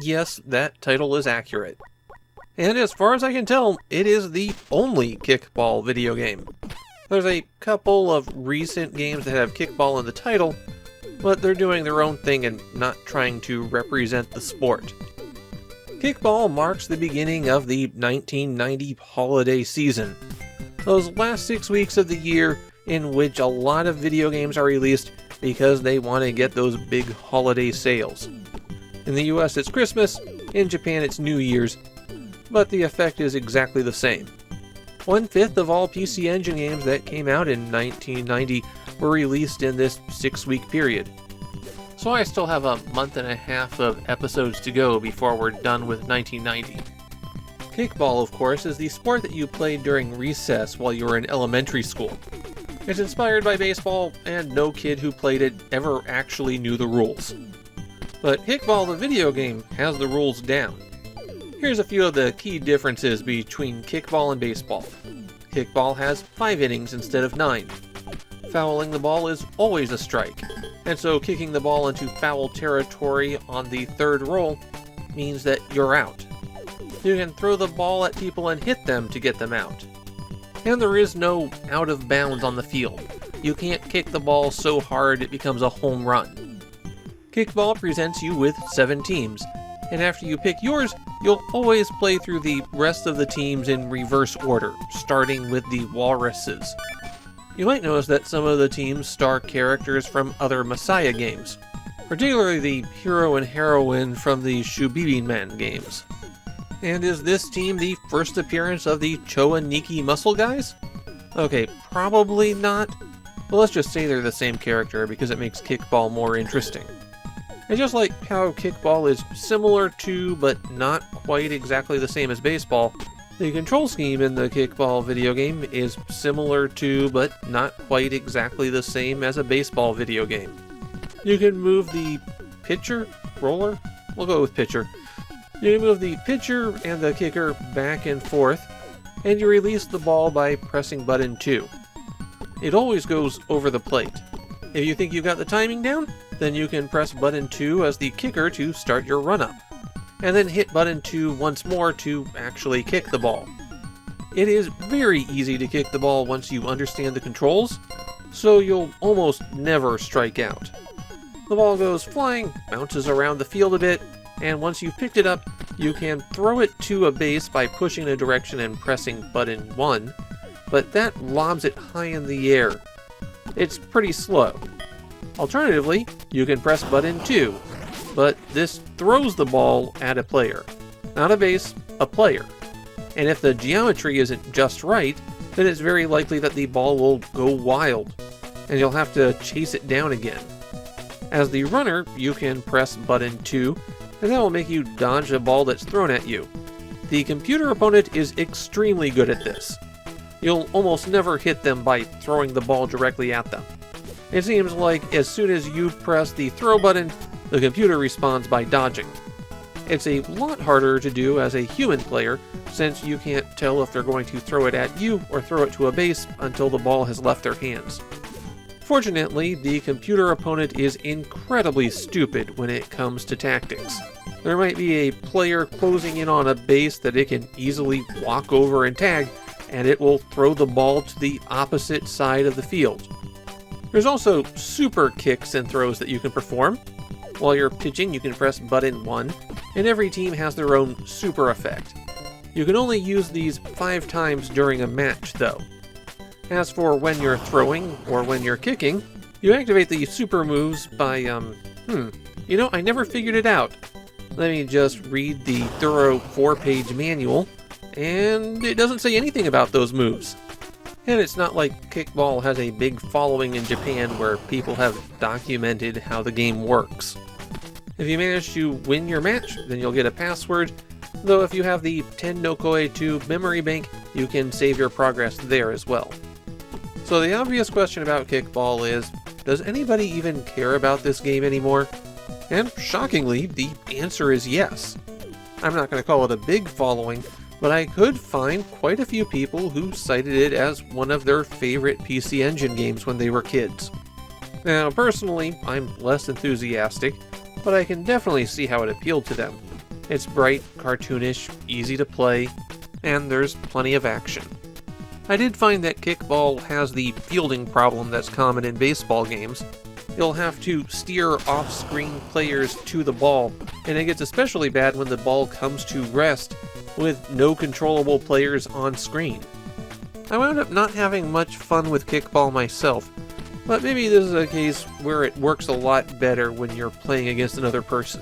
Yes, that title is accurate. And as far as I can tell, it is the only kickball video game. There's a couple of recent games that have kickball in the title, but they're doing their own thing and not trying to represent the sport. Kickball marks the beginning of the 1990 holiday season. Those last 6 weeks of the year in which a lot of video games are released because they want to get those big holiday sales. In the US it's Christmas, in Japan it's New Year's, but the effect is exactly the same. 1/5 of all PC Engine games that came out in 1990 were released in this 6-week period. So I still have a month and a half of episodes to go before we're done with 1990. Kickball, of course, is the sport that you played during recess while you were in elementary school. It's inspired by baseball, and no kid who played it ever actually knew the rules. But Kickball, the video game, has the rules down. Here's a few of the key differences between kickball and baseball. Kickball has 5 innings instead of 9. Fouling the ball is always a strike, and so kicking the ball into foul territory on the 3rd roll means that you're out. You can throw the ball at people and hit them to get them out. And there is no out of bounds on the field. You can't kick the ball so hard it becomes a home run. Kickball presents you with 7 teams, and after you pick yours, you'll always play through the rest of the teams in reverse order, starting with the Walruses. You might notice that some of the teams star characters from other Messiah games, particularly the hero and heroine from the Shubibi Men games. And is this team the first appearance of the Cho and Nikki Muscle Guys? Okay, probably not, but let's just say they're the same character because it makes Kickball more interesting. I just like how Kickball is similar to, but not quite exactly the same as baseball. The control scheme in the Kickball video game is similar to, but not quite exactly the same as a baseball video game. You can move the pitcher, roller? We'll go with pitcher. You can move the pitcher and the kicker back and forth, and you release the ball by pressing button 2. It always goes over the plate. If you think you've got the timing down, then you can press button 2 as the kicker to start your run-up, and then hit button 2 once more to actually kick the ball. It is very easy to kick the ball once you understand the controls, so you'll almost never strike out. The ball goes flying, bounces around the field a bit, and once you've picked it up, you can throw it to a base by pushing in a direction and pressing button 1, but that lobs it high in the air. It's pretty slow. Alternatively, you can press button 2, but this throws the ball at a player. Not a base, a player. And if the geometry isn't just right, then it's very likely that the ball will go wild, and you'll have to chase it down again. As the runner, you can press button 2, and that will make you dodge a ball that's thrown at you. The computer opponent is extremely good at this. You'll almost never hit them by throwing the ball directly at them. It seems like as soon as you press the throw button, the computer responds by dodging. It's a lot harder to do as a human player, since you can't tell if they're going to throw it at you or throw it to a base until the ball has left their hands. Fortunately, the computer opponent is incredibly stupid when it comes to tactics. There might be a player closing in on a base that it can easily walk over and tag, and it will throw the ball to the opposite side of the field. There's also super kicks and throws that you can perform. While you're pitching, you can press button 1, and every team has their own super effect. You can only use these 5 times during a match, though. As for when you're throwing or when you're kicking, you activate the super moves by, I never figured it out. Let me just read the thorough 4-page manual, and it doesn't say anything about those moves. And it's not like Kickball has a big following in Japan where people have documented how the game works. If you manage to win your match, then you'll get a password, though if you have the Ten no Koe 2 memory bank, you can save your progress there as well. So the obvious question about Kickball is, does anybody even care about this game anymore? And shockingly, the answer is yes. I'm not going to call it a big following, but I could find quite a few people who cited it as one of their favorite PC Engine games when they were kids. Now, personally, I'm less enthusiastic, but I can definitely see how it appealed to them. It's bright, cartoonish, easy to play, and there's plenty of action. I did find that Kickball has the fielding problem that's common in baseball games. You'll have to steer off-screen players to the ball, and it gets especially bad when the ball comes to rest with no controllable players on screen. I wound up not having much fun with Kickball myself, but maybe this is a case where it works a lot better when you're playing against another person.